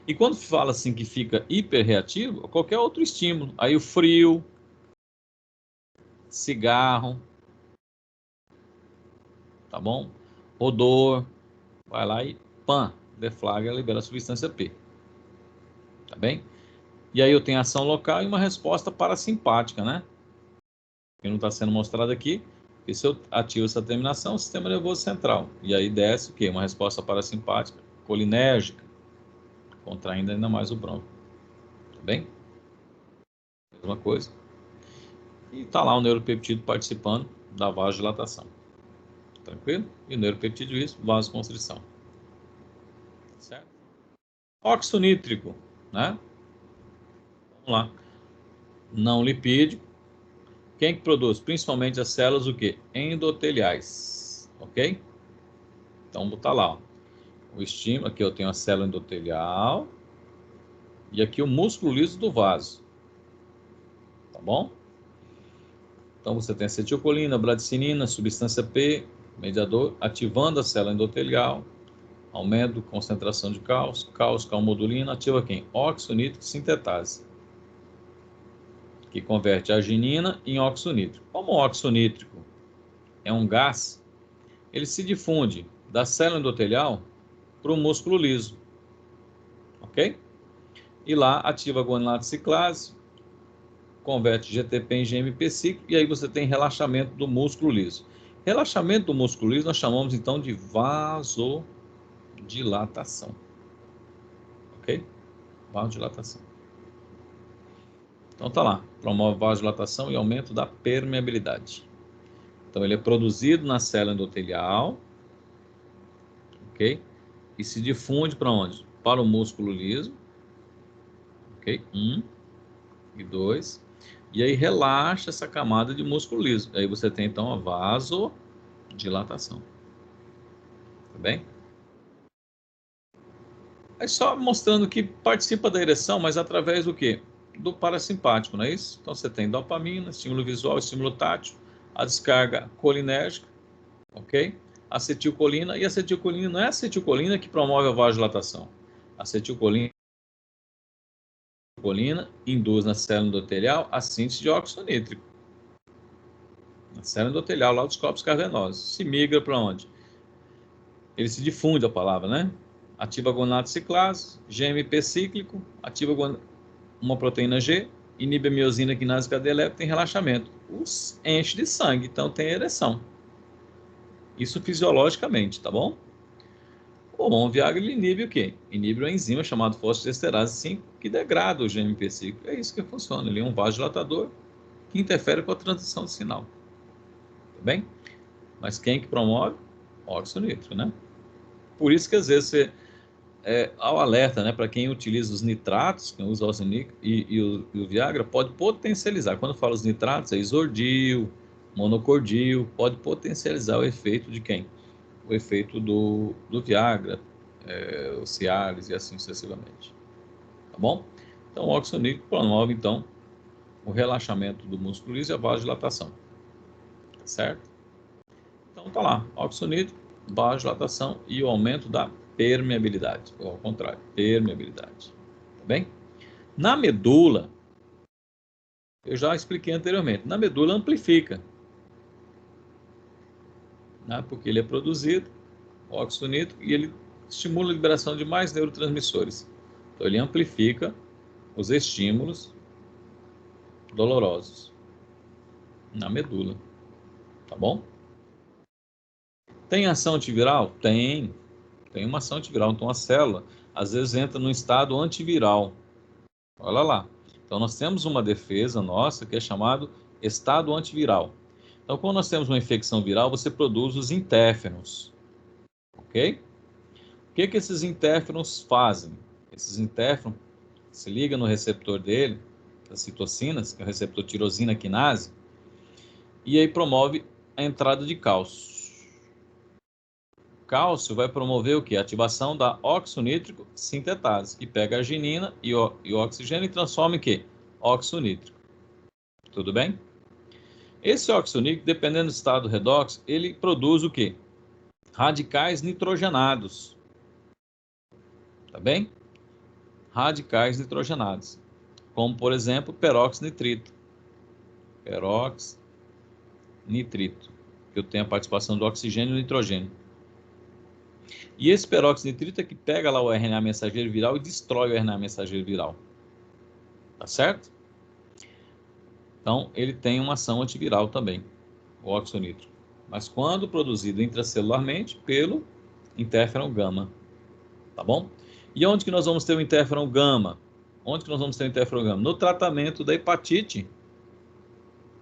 E quando fala assim que fica hiperreativo, qualquer outro estímulo, aí o frio, cigarro, tá bom? Odor, vai lá e pã, deflagra, libera a substância P, tá bem? E aí eu tenho ação local e uma resposta parasimpática, né? Que não está sendo mostrado aqui, e se eu ativo essa terminação, o sistema nervoso central. E aí desce o quê? Uma resposta parasimpática, colinérgica, contraindo ainda mais o brônquio. Tá bem? Mesma coisa. E está lá o neuropeptídeo participando da vasodilatação. Tranquilo? E o neuropeptídeo isso, vasoconstrição. Certo? Óxido nítrico, né? Vamos lá. Não lipídico. Quem que produz? Principalmente as células o quê? Endoteliais. Ok? Então, botar lá, ó. O estímulo, aqui eu tenho a célula endotelial e aqui o músculo liso do vaso. Tá bom? Então, você tem acetilcolina, bradicinina, substância P, mediador, ativando a célula endotelial, aumento a concentração de cálcio, calmodulina, ativa quem? Óxido nítrico sintetase, que converte a arginina em óxido nítrico. Como o óxido nítrico é um gás, ele se difunde da célula endotelial para o músculo liso, ok? E lá ativa a guanilate ciclase, converte GTP em GMP ciclo, e aí você tem relaxamento do músculo liso. Relaxamento do músculo liso nós chamamos então de vasodilatação, ok? Vasodilatação. Então tá lá, promove vasodilatação e aumento da permeabilidade. Então ele é produzido na célula endotelial, ok? E se difunde para onde? Para o músculo liso, ok? 1 e 2. E aí relaxa essa camada de músculo liso. Aí você tem então a vasodilatação. Tá bem? É só mostrando que participa da ereção, mas através do quê? Do parasimpático, não é isso? Então você tem dopamina, estímulo visual, estímulo tátil, a descarga colinérgica, ok? Acetilcolina, e acetilcolina não é a acetilcolina que promove a vasodilatação. A acetilcolina induz na célula endotelial a síntese de óxido nítrico. Na célula endotelial, lá dos corpos cavernosos. Se migra para onde? Ele se difunde, a palavra, né? Ativa gonadociclase, GMP cíclico, ativa uma proteína G, inibe a miosina quinase cadeia leve, tem relaxamento. Os enche de sangue, então tem ereção. Isso fisiologicamente, tá bom? O hormônio Viagra ele inibe o quê? Inibe uma enzima chamada fosfodiesterase 5, que degrada o GMP cíclico. É isso que funciona. Ele é um vasodilatador que interfere com a transição de sinal. Tá bem? Mas quem que promove? Óxido nítrico, né? Por isso que às vezes você, ao alerta, né, para quem utiliza os nitratos, quem usa o óxido nítrico e o Viagra, pode potencializar. Quando eu falo os nitratos, é isordil, monocordil, pode potencializar o efeito de quem? O efeito do Viagra, o Cialis e assim sucessivamente. Tá bom? Então, o óxido nítrico promove, então, o relaxamento do músculo liso e a vasodilatação. Certo? Então, tá lá. Óxido nítrico, vasodilatação e o aumento da permeabilidade. Ou ao contrário, permeabilidade. Tá bem? Na medula, eu já expliquei anteriormente, na medula amplifica. Né? Porque ele é produzido, óxido nítrico, e ele estimula a liberação de mais neurotransmissores. Então, ele amplifica os estímulos dolorosos na medula. Tá bom? Tem ação antiviral? Tem. Tem uma ação antiviral. Então, a célula, às vezes, entra num estado antiviral. Olha lá. Então, nós temos uma defesa nossa que é chamado estado antiviral. Então, quando nós temos uma infecção viral, você produz os interferons. Ok? O que que esses interferons fazem? Esses interferons se ligam no receptor dele, das citocinas, que é o receptor tirosina quinase, e aí promove a entrada de cálcio. Cálcio vai promover o quê? A ativação da óxido nítrico sintetase, que pega a arginina e o oxigênio e transforma em quê? Óxido nítrico. Tudo bem? Esse óxido nítrico, dependendo do estado redox, ele produz o quê? Radicais nitrogenados. Tá bem? Radicais nitrogenados. Como, por exemplo, peróxido nitrito. Peróxido nitrito, que eu tenho a participação do oxigênio e do nitrogênio. E esse peróxido nitrito é que pega lá o RNA mensageiro viral e destrói o RNA mensageiro viral. Tá certo? Então, ele tem uma ação antiviral também, o óxido nítrico. Mas quando produzido intracelularmente pelo interferon gama. Tá bom? E onde que nós vamos ter o interferon gama? Onde que nós vamos ter o interferon gama? No tratamento da hepatite.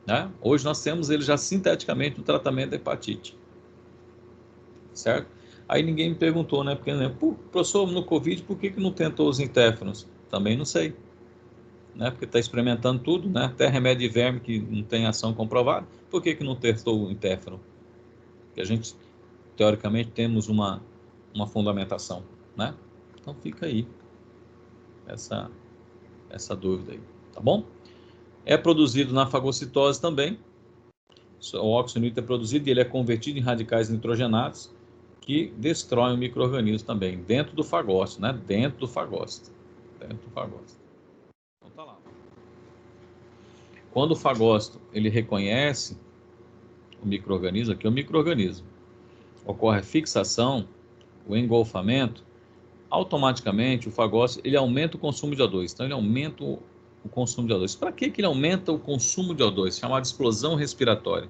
Né? Hoje nós temos ele já sinteticamente no tratamento da hepatite. Certo? Aí ninguém me perguntou, né? Porque, né, professor, no Covid, por que não tentou os interferons? Também não sei. Né? Porque está experimentando tudo, né? Até remédio de verme que não tem ação comprovada. Por que não testou o interferon? Porque a gente, teoricamente, temos uma fundamentação, né? Então fica aí essa dúvida aí, tá bom? É produzido na fagocitose também. O óxido nítrico é produzido e ele é convertido em radicais nitrogenados que destroem o micro-organismo também, dentro do fagócito, né? Dentro do fagócito. Dentro do fagócito. Então tá lá. Quando o fagócito ele reconhece o micro-organismo, aqui é o micro-organismo, ocorre a fixação, o engolfamento, automaticamente o fagócito ele aumenta o consumo de O2. Então ele aumenta o consumo de O2. Para que ele aumenta o consumo de O2? Chamada explosão respiratória.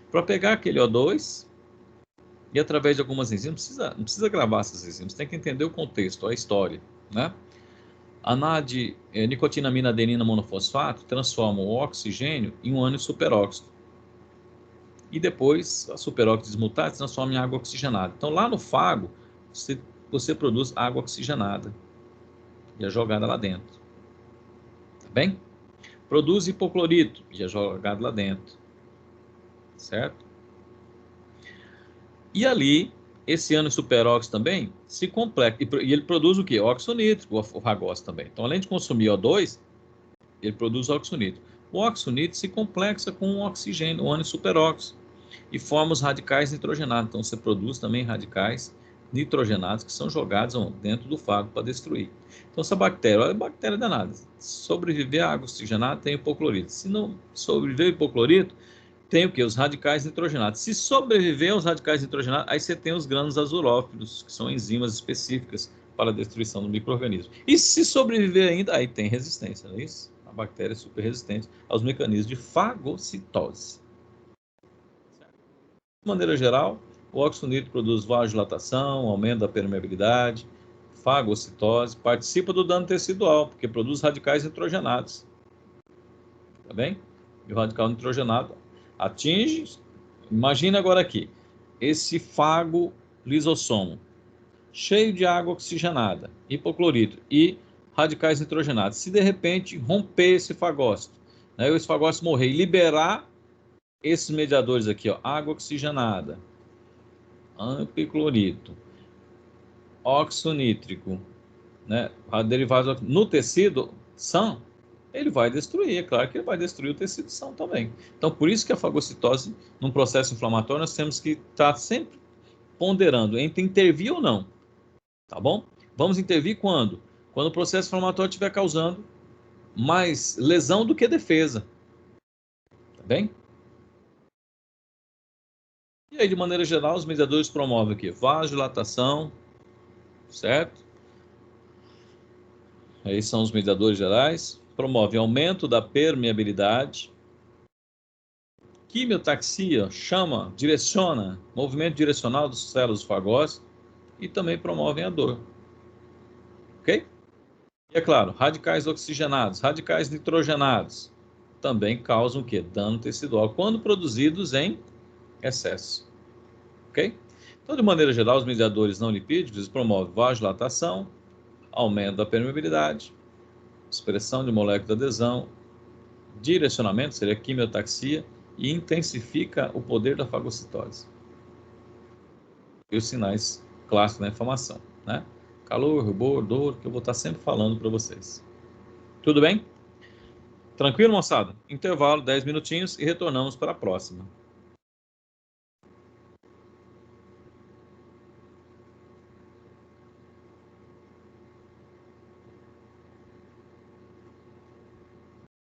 Para pegar aquele O2 e através de algumas enzimas, não precisa gravar essas enzimas, tem que entender o contexto, a história, né? A NAD, nicotinamina adenina monofosfato, transforma o oxigênio em um ânion superóxido. E depois, a superóxido desmutado se transforma em água oxigenada. Então, lá no fago, você produz água oxigenada e é jogada lá dentro. Tá bem? Produz hipoclorito e é jogado lá dentro. Certo? E ali, esse ânion-superóxido também se complexa. E ele produz o quê? Óxido nítrico, o Fagócito também. Então, além de consumir O2, ele produz óxido nítrico. O óxido nítrico se complexa com o oxigênio, o ânion-superóxido, e forma os radicais nitrogenados. Então, você produz também radicais nitrogenados que são jogados dentro do fago para destruir. Então, essa bactéria, olha a bactéria danada. Sobreviver à água oxigenada tem hipoclorito. Se não sobreviver ao hipoclorito, tem o que? Os radicais nitrogenados. Se sobreviver aos radicais nitrogenados, aí você tem os grânulos azurófilos, que são enzimas específicas para a destruição do micro-organismo. E se sobreviver ainda, aí tem resistência, não é isso? A bactéria é super resistente aos mecanismos de fagocitose. De maneira geral, o óxido nítrico produz vasodilatação, aumento da permeabilidade, fagocitose, participa do dano tecidual, porque produz radicais nitrogenados. Tá bem? E o radical nitrogenado atinge, imagina agora aqui, esse fago lisossomo, cheio de água oxigenada, hipoclorito e radicais nitrogenados. Se de repente romper esse fagócito, né, esse fagócito morrer e liberar esses mediadores aqui, ó, água oxigenada, ampiclorito, óxido nítrico, né, derivados no tecido são, ele vai destruir, é claro que ele vai destruir o tecido são também. Então, por isso que a fagocitose, num processo inflamatório, nós temos que estar sempre ponderando entre intervir ou não, tá bom? Vamos intervir quando? Quando o processo inflamatório estiver causando mais lesão do que defesa, tá bem? E aí, de maneira geral, os mediadores promovem o quê? Vasodilatação, certo? Aí são os mediadores gerais. Promove aumento da permeabilidade. Quimiotaxia, chama, direciona, movimento direcional dos células fagócitas e também promovem a dor. Ok? E é claro, radicais oxigenados, radicais nitrogenados também causam o quê? Dano tecidual, quando produzidos em excesso. Ok? Então, de maneira geral, os mediadores não lipídicos promovem vasodilatação, aumento da permeabilidade, expressão de molécula de adesão, direcionamento, seria quimiotaxia, e intensifica o poder da fagocitose. E os sinais clássicos da inflamação, né? Calor, rubor, dor, que eu vou estar sempre falando para vocês. Tudo bem? Tranquilo, moçada? Intervalo, 10 minutinhos e retornamos para a próxima.